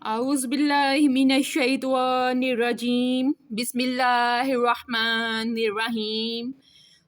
اعوذ باللہ من الشیطان الرجیم بسم اللہ الرحمن الرحیم۔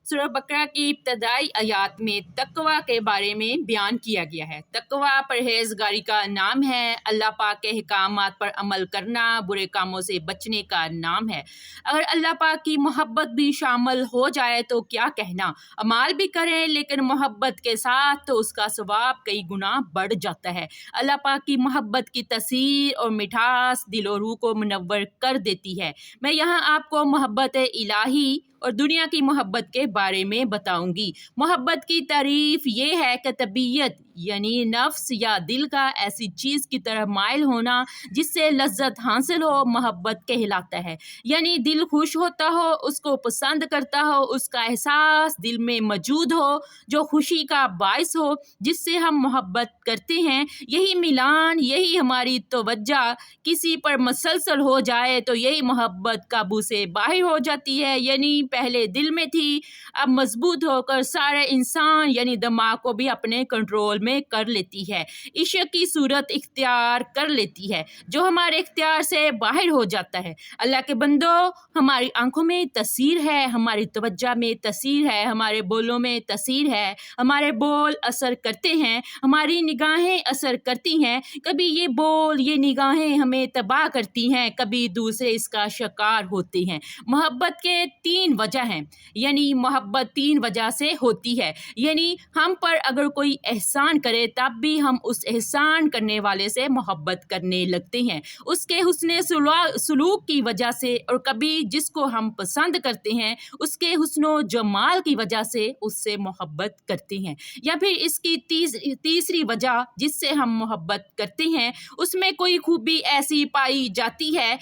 سورہ بقرہ کی ابتدائی آیات میں تقوی کے بارے میں بیان کیا گیا ہے۔ تقوی پرہیزگاری کا نام ہے، اللہ پاک کے احکامات پر عمل کرنا برے کاموں سے بچنے کا نام ہے۔ اگر اللہ پاک کی محبت بھی شامل ہو جائے تو کیا کہنا، اعمال بھی کریں لیکن محبت کے ساتھ تو اس کا ثواب کئی گنا بڑھ جاتا ہے۔ اللہ پاک کی محبت کی تاثیر اور مٹھاس دل و روح کو منور کر دیتی ہے۔ میں یہاں آپ کو محبت الہی اور دنیا کی محبت کے بارے میں بتاؤں گی۔ محبت کی تعریف یہ ہے کہ طبیعت یعنی نفس یا دل کا ایسی چیز کی طرف مائل ہونا جس سے لذت حاصل ہو محبت کہلاتا ہے۔ یعنی دل خوش ہوتا ہو، اس کو پسند کرتا ہو، اس کا احساس دل میں موجود ہو جو خوشی کا باعث ہو، جس سے ہم محبت کرتے ہیں۔ یہی ملان، یہی ہماری توجہ کسی پر مسلسل ہو جائے تو یہی محبت قابو سے باہر ہو جاتی ہے۔ یعنی پہلے دل میں تھی، اب مضبوط ہو کر سارے انسان یعنی دماغ کو بھی اپنے کنٹرول میں کر لیتی ہے، عشق کی صورت اختیار کر لیتی ہے جو ہمارے اختیار سے باہر ہو جاتا ہے۔ اللہ کے بندو، ہماری آنکھوں میں تاثیر ہے، ہماری توجہ میں تاثیر ہے، ہمارے بولوں میں تاثیر ہے، ہمارے بول اثر کرتے ہیں، ہماری نگاہیں اثر کرتی ہیں۔ کبھی یہ بول، یہ نگاہیں ہمیں تباہ کرتی ہیں، کبھی دوسرے اس کا شکار ہوتے ہیں۔ محبت کے تین وجہ ہیں، یعنی محبت تین وجہ سے ہوتی ہے۔ یعنی ہم پر اگر کوئی احسان کرے تب بھی ہم اس احسان کرنے والے سے محبت کرنے لگتے ہیں، اس کے حسن سلوک کی وجہ سے، اور کبھی جس کو ہم پسند کرتے ہیں اس کے حسن و جمال کی وجہ سے اس سے محبت کرتے ہیں، یا پھر اس کی تیسری وجہ جس سے ہم محبت کرتے ہیں اس میں کوئی خوبی ایسی پائی جاتی ہے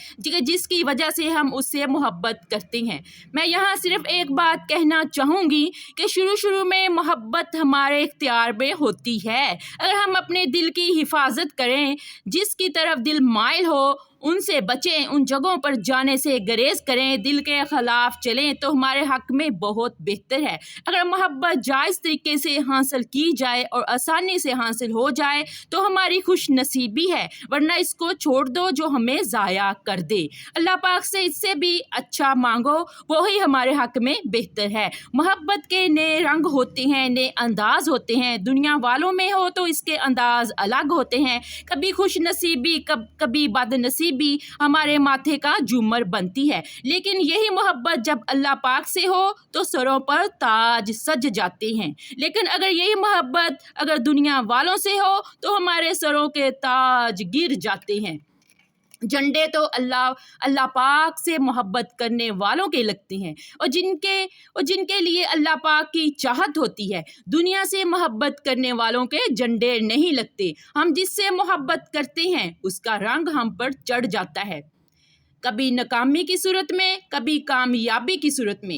جس کی وجہ سے ہم اس سے محبت کرتے ہیں۔ میں یہاں صرف ایک بات کہنا چاہوں گی کہ شروع میں محبت ہمارے اختیار میں ہوتی ہے۔ اگر ہم اپنے دل کی حفاظت کریں، جس کی طرف دل مائل ہو ان سے بچیں، ان جگہوں پر جانے سے گریز کریں، دل کے خلاف چلیں تو ہمارے حق میں بہت بہتر ہے۔ اگر محبت جائز طریقے سے حاصل کی جائے اور آسانی سے حاصل ہو جائے تو ہماری خوش نصیبی ہے، ورنہ اس کو چھوڑ دو جو ہمیں ضائع کر دے۔ اللہ پاک سے اس سے بھی اچھا مانگو، وہی ہمارے حق میں بہتر ہے۔ محبت کے نئے رنگ ہوتے ہیں، نئے انداز ہوتے ہیں، دنیا والوں میں ہو تو اس کے انداز الگ ہوتے ہیں۔ کبھی خوش نصیبی، کبھی بد نصیبی ہمارے ماتھے کا جھومر بنتی ہے، لیکن یہی محبت جب اللہ پاک سے ہو تو سروں پر تاج سج جاتے ہیں۔ لیکن اگر یہی محبت اگر دنیا والوں سے ہو تو ہمارے سروں کے تاج گر جاتے ہیں۔ جھنڈے تو اللہ پاک سے محبت کرنے والوں کے لگتے ہیں، اور جن کے لیے اللہ پاک کی چاہت ہوتی ہے۔ دنیا سے محبت کرنے والوں کے جھنڈے نہیں لگتے۔ ہم جس سے محبت کرتے ہیں اس کا رنگ ہم پر چڑھ جاتا ہے، کبھی ناکامی کی صورت میں، کبھی کامیابی کی صورت میں۔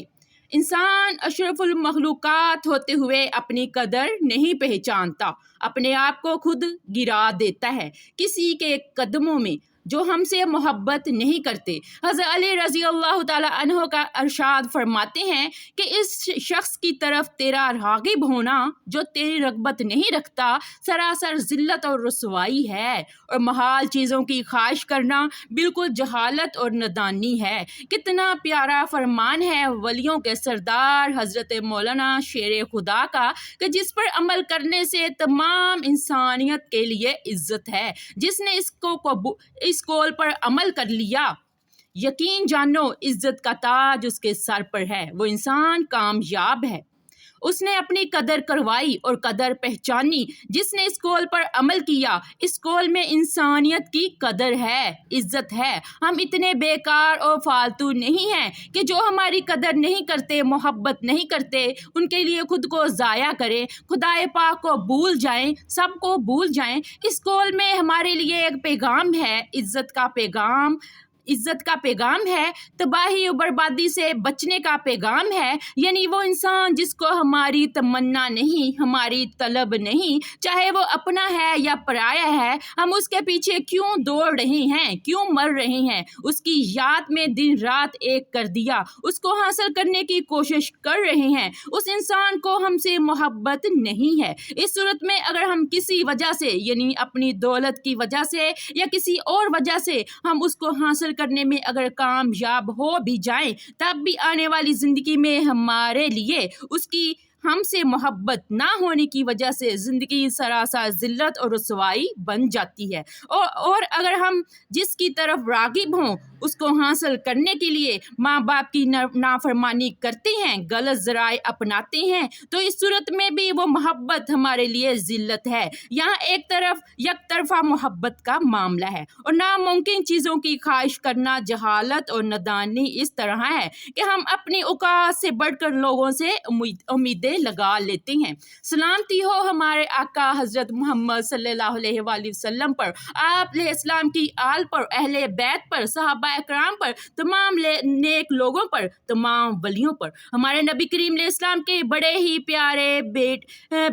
انسان اشرف المخلوقات ہوتے ہوئے اپنی قدر نہیں پہچانتا، اپنے آپ کو خود گرا دیتا ہے کسی کے قدموں میں جو ہم سے محبت نہیں کرتے۔ حضرت علی رضی اللہ تعالی عنہ کا ارشاد فرماتے ہیں کہ اس شخص کی طرف تیرا راغب ہونا جو تیری رغبت نہیں رکھتا سراسر ذلت اور رسوائی ہے، اور محال چیزوں کی خواہش کرنا بالکل جہالت اور نادانی ہے۔ کتنا پیارا فرمان ہے ولیوں کے سردار حضرت مولانا شیر خدا کا کہ جس پر عمل کرنے سے تمام انسانیت کے لیے عزت ہے۔ جس نے اس قول پر عمل کر لیا، یقین جانو عزت کا تاج اس کے سر پر ہے، وہ انسان کامیاب ہے۔ اس نے اپنی قدر کروائی اور قدر پہچانی۔ جس نے اس قول پر عمل کیا، اس قول میں انسانیت کی قدر ہے، عزت ہے۔ ہم اتنے بیکار اور فالتو نہیں ہیں کہ جو ہماری قدر نہیں کرتے، محبت نہیں کرتے، ان کے لیے خود کو ضائع کریں، خدائے پاک کو بھول جائیں، سب کو بھول جائیں۔ اس قول میں ہمارے لیے ایک پیغام ہے، عزت کا پیغام، इज्जत का पैगाम है, तबाही और बर्बादी से बचने का पैगाम है। यानी वो इंसान जिसको हमारी तमन्ना नहीं, हमारी तलब नहीं, चाहे वो अपना है या पराया है, हम उसके पीछे क्यों दौड़ रहे हैं, क्यों मर रहे हैं, उसकी याद में दिन रात एक कर दिया, उसको हासिल करने की कोशिश कर रहे हैं, उस इंसान को हमसे मोहब्बत नहीं है। इस सूरत में अगर हम किसी वजह से, यानी अपनी दौलत की वजह से या किसी और वजह से हम उसको हासिल करने में अगर कामयाब हो भी जाएं, तब भी आने वाली ज़िंदगी में हमारे लिए उसकी हमसे मोहब्बत ना होने की वजह से ज़िंदगी सरासर ज़िल्लत और रुसवाई बन जाती है। और अगर हम जिसकी तरफ राग़िब हों उसको हासिल करने के लिए माँ बाप की नाफरमानी करते हैं, गलत ज़राए अपनाते हैं, तो इस सूरत में भी वो मोहब्बत हमारे लिए ज़िल्लत है। यहाँ एक तरफ यकतरफा मोहब्बत का मामला है और नामुमकिन चीज़ों की ख्वाहिश करना जहालत और नादानी इस तरह है कि हम अपनी औकात से बढ़कर लोगों से उम्मीदें लगा लेते हैं। सलामती हो हमारे आका हज़रत मोहम्मद सल्लल्लाहु अलैहि वसल्लम पर, आप इस्लाम की आल पर, अहले बैत पर, सहाबा इकराम पर, तमाम नेक लोगों पर, तमाम वलियों पर, हमारे नबी करीम इस्लाम के बड़े ही प्यारे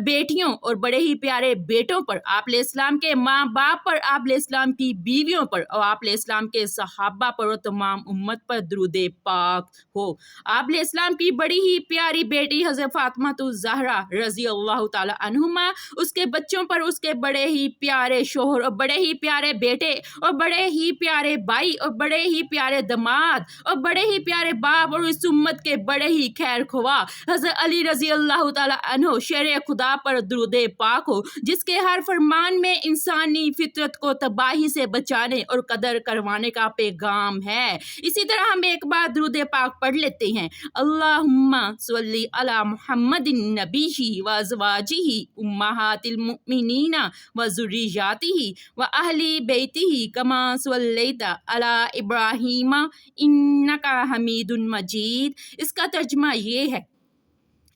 बेटियों और बड़े ही प्यारे बेटों पर, आप इस्लाम के माँ बाप पर, आप इस्लाम की बीवियों पर और आप इस्लाम के सहाबा पर और तमाम उम्मत पर दुरूद पाक हो। आप इस्लाम की बड़ी ही प्यारी बेटी हज़रत फातिमा ज़हरा रज़ी अल्लाह ताला अन्हुमा, उसके बच्चों पर, उसके बड़े ही प्यारे शोहर और बड़े ही प्यारे बेटे और बड़े ही प्यारे भाई और बड़े ही प्यारे दामाद और बड़े ही प्यारे बाप और इस उम्मत के बड़े ही खैर ख्वाह हज़रत अली रज़ी अल्लाह ताला अन्हु शेर खुदा पर दुरूद पाक हो, जिसके हर फरमान में इंसानी फितरत को तबाही से बचाने और कदर करवाने का पैगाम है। इसी तरह हम एक बार दुरूद पाक पढ़ लेते हैं। अल्लाहुम्मा सल्ली अला मुहम्मदिन नबीही व अज़वाजिही उम्महातिल मुमिनीना व ज़ुर्रिय्यातिही व अहली बैतिही कमा सल्लैता अला इब्राहीम इन्नका हमीदुन मजीद। इसका तर्जुमा ये है,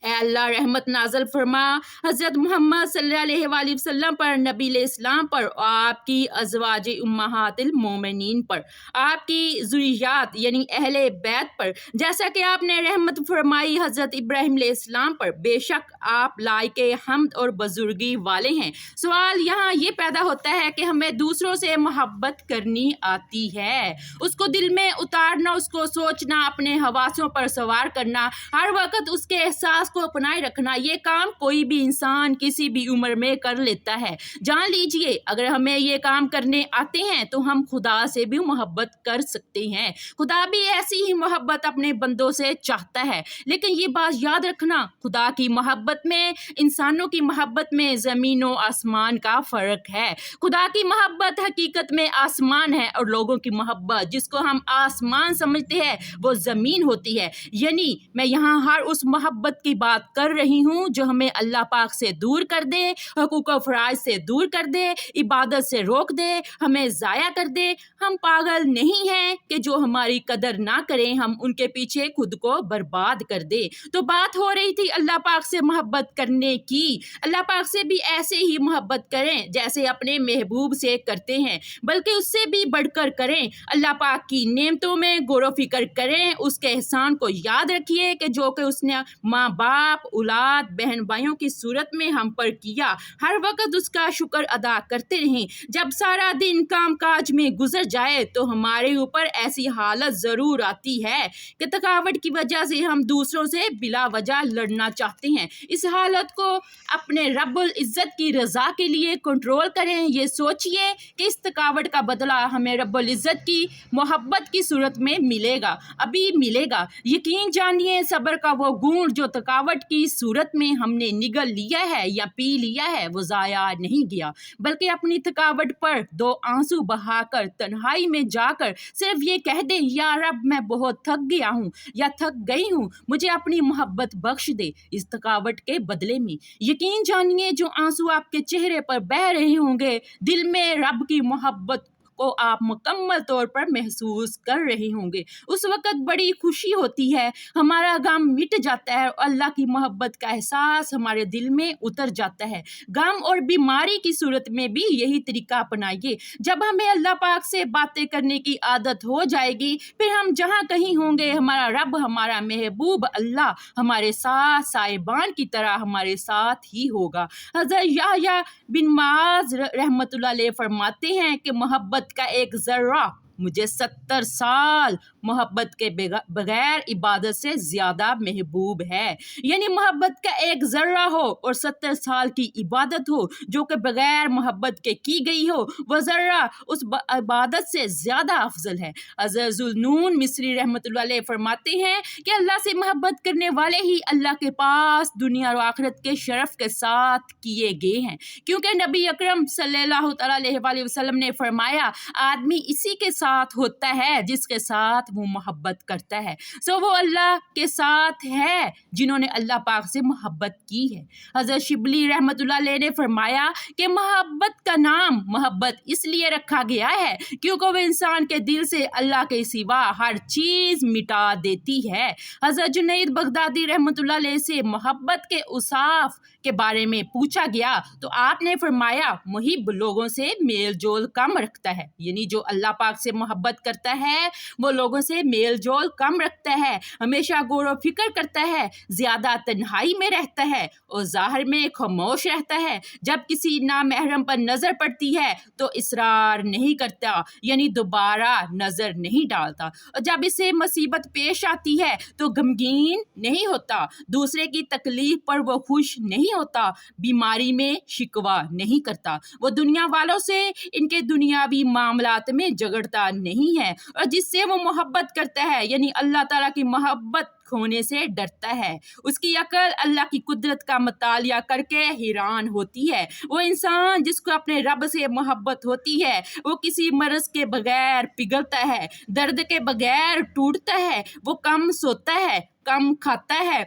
ए अल्लाह रहमत नाज़िल फरमा हज़रत मोहम्मद सल्लल्लाहु अलैहि वसल्लम पर, नबी इस्लाम पर, आपकी अज़वाज उम्महातिल मोमिनीन पर, आपकी ज़ुर्रियत यानी अहले बैत पर, जैसा कि आपने रहमत फरमाई हज़रत इब्राहीम इस्लाम पर। बेशक आप लायके हम्द और बुजुर्गी वाले हैं। सवाल यहाँ ये पैदा होता है कि हमें दूसरों से मोहब्बत करनी आती है, उसको दिल में उतारना, उसको सोचना, अपने हवासों पर सवार करना, हर वक्त उसके एहसास को अपनाए रखना, ये काम कोई भी इंसान किसी भी उम्र में कर लेता है। जान लीजिए अगर हमें ये काम करने आते हैं तो हम खुदा से भी मोहब्बत कर सकते हैं। खुदा भी ऐसी ही मोहब्बत अपने बंदों से चाहता है, लेकिन ये बात याद रखना, खुदा की मोहब्बत में, इंसानों की मोहब्बत में ज़मीन और आसमान का फ़र्क है। खुदा की मोहब्बत हकीकत में आसमान है और लोगों की मोहब्बत जिसको हम आसमान समझते हैं वो ज़मीन होती है। यानी मैं यहाँ हर उस मोहब्बत की बात कर रही हूँ जो हमें अल्लाह पाक से दूर कर दे, हकूक़ व फ़राइज़ से दूर कर दे, इबादत से रोक दे, हमें ज़ाया कर दे। हम पागल नहीं हैं कि जो हमारी कदर ना करें हम उनके पीछे खुद को बर्बाद कर दे। तो बात हो रही थी अल्लाह पाक से मोहब्बत करने की। अल्लाह पाक से भी ऐसे ही मोहब्बत करें जैसे अपने महबूब से करते हैं, बल्कि उससे भी बढ़कर करें। अल्लाह पाक की नेमतों में गौर फिक्र करें, उसके एहसान को याद रखिए कि जो कि उसने माँ बाप, औलाद, बहन भाइयों की सूरत में हम पर किया, हर वक्त उसका शुक्र अदा करते रहें। जब सारा दिन काम काज में गुजर जाए तो हमारे ऊपर ऐसी हालत ज़रूर आती है कि थकावट की वजह से हम दूसरों से बिला वजह लड़ना चाहते हैं। इस हालत को अपने रब्बुल इज़्ज़त की रज़ा के लिए कंट्रोल करें। ये सोचिए कि इस थकावट का बदला हमें रब्बुल इज़्ज़त की मोहब्बत की सूरत में मिलेगा, अभी मिलेगा। यकीन जानिए सब्र का वो गुण जो थकावट की सूरत में हमने निगल लिया है या पी लिया है वो ज़ाया नहीं गया, बल्कि अपनी थकावट पर दो आंसू बहाकर तन्हाई में जाकर सिर्फ ये कह दें, या रब मैं बहुत थक गया हूँ या थक गई हूँ, मुझे अपनी मोहब्बत बख्श दे इस थकावट के बदले में। यकीन जानिए जो आंसू आपके चेहरे पर बह रहे होंगे, दिल में रब की मोहब्बत को आप मुकम्मल तौर पर महसूस कर रहे होंगे। उस वक़्त बड़ी खुशी होती है, हमारा गम मिट जाता है और अल्लाह की मोहब्बत का एहसास हमारे दिल में उतर जाता है। गम और बीमारी की सूरत में भी यही तरीका अपनाइए। जब हमें अल्लाह पाक से बातें करने की आदत हो जाएगी, फिर हम जहाँ कहीं होंगे, हमारा रब, हमारा महबूब अल्लाह हमारे साथ साहिबान की तरह हमारे साथ ही होगा। हज़रत याहया बिन माज रहमतुल्लाह अलैह फरमाते हैं कि मोहब्बत का एक ज़र्रा मुझे 70 साल मोहब्बत के बगैर इबादत से ज़्यादा महबूब है। यानी मोहब्बत का एक ज़र्रा हो और 70 साल की इबादत हो जो कि बगैर मोहब्बत के की गई हो, वह ज़र्रा उस इबादत से ज़्यादा अफजल है। हज़रत ज़ुन्नून मिस्री रहमतुल्लाह अलैह फरमाते हैं कि अल्लाह से मोहब्बत करने वाले ही अल्लाह के पास दुनिया और आखिरत के शरफ़ के साथ किए गए हैं, क्योंकि नबी अकरम सल्लल्लाहु अलैहि वसल्लम ने फरमाया, आदमी इसी के साथ होता है जिसके साथ वो मोहब्बत करता है। सो वो अल्लाह के साथ है जिन्होंने अल्लाह पाक से मोहब्बत की है। हज़रत शिबली रहमतुल्लाह अलैह ने फरमाया कि मोहब्बत का नाम मोहब्बत इसलिए रखा गया है क्योंकि वो इंसान के दिल से अल्लाह के सिवा हर चीज़ मिटा देती है। हज़रत जुनैद बगदादी रहमतुल्लाह अलैह से मोहब्बत के उसाफ के बारे में पूछा गया तो आपने फरमाया, मुहिब लोगों से मेल जोल कम रखता है। यानी जो अल्लाह पाक से मोहब्बत करता है वो लोगों से मेल जोल कम रखता है, हमेशा गौर व फिक्र करता है, ज़्यादा तन्हाई में रहता है और ज़ाहिर में खामोश रहता है। जब किसी नामहरम पर नज़र पड़ती है तो इसरार नहीं करता, यानी दोबारा नज़र नहीं डालता, और जब इसे मुसीबत पेश आती है तो गमगीन नहीं होता, दूसरे की तकलीफ पर वो खुश नहीं होता, बीमारी में शिकवा नहीं करता, वो दुनिया वालों से इनके दुनियावी मामलात में झगड़ता नहीं है, और जिससे वो मोहब्बत करता है यानी अल्लाह ताला की मोहब्बत खोने से डरता है। उसकी अकल अल्लाह की कुदरत का मुतालिया करके हैरान होती है। वो इंसान जिसको अपने रब से मोहब्बत होती है वो किसी मर्ज़ के बगैर पिघलता है, दर्द के बगैर टूटता है, वो कम सोता है, कम खाता है,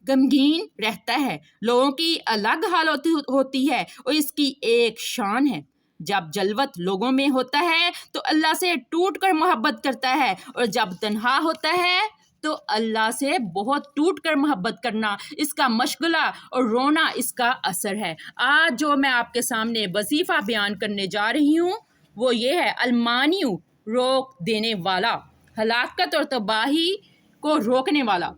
गमगीन रहता है। लोगों की अलग हालत होती है और इसकी एक शान है। जब जलवत लोगों में होता है तो अल्लाह से टूट कर मोहब्बत करता है, और जब तन्हा होता है तो अल्लाह से बहुत टूट कर मोहब्बत करना इसका मशगला और रोना इसका असर है। आज जो मैं आपके सामने वजीफ़ा बयान करने जा रही हूँ वो ये है, अलमानियु रोक देने वाला, हलाकत और तबाही को रोकने वाला।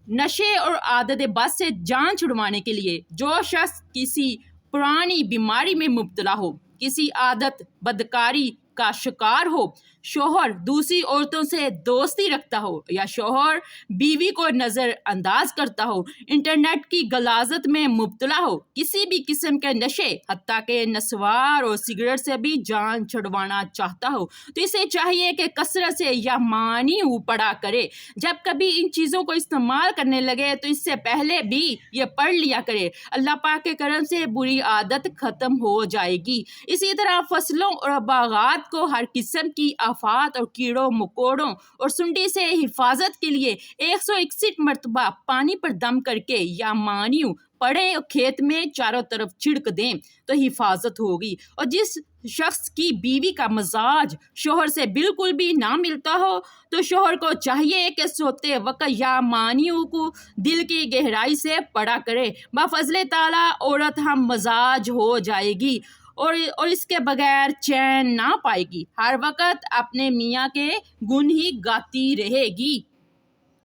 नशे और आदत बद से जान छुड़वाने के लिए जो शख्स किसी पुरानी बीमारी में मुब्तला हो, किसी आदत बदकारी का शिकार हो, शोहर दूसरी औरतों से दोस्ती रखता हो या शोहर बीवी को नज़रअंदाज करता हो, इंटरनेट की गलाजत में मुब्तला हो, किसी भी किस्म के नशे हत्ता के नस्वार और सिगरेट से भी जान छुड़वाना चाहता हो, तो इसे चाहिए कि कसरत से या मानी पढ़ा करे। जब कभी इन चीज़ों को इस्तेमाल करने लगे तो इससे पहले भी ये पढ़ लिया करे, अल्लाह पाक के करम से बुरी आदत ख़त्म हो जाएगी। इसी तरह फसलों और बागात को हर किस्म की आफात और कीड़ों मकोड़ों और सुंडी से हिफाजत के लिए 161 मरतबा पानी पर दम करके या मानियू पड़े और खेत में चारों तरफ छिड़क दें तो हिफाजत होगी। और जिस शख्स की बीवी का मजाज शोहर से बिल्कुल भी ना मिलता हो तो शोहर को चाहिए कि सोते वक्त या मानियों को दिल की गहराई से पढ़ा करे, बफज़ले ताला औरत हम मजाज हो जाएगी और इसके बगैर चैन ना पाएगी, हर वक्त अपने मियाँ के गुण ही गाती रहेगी।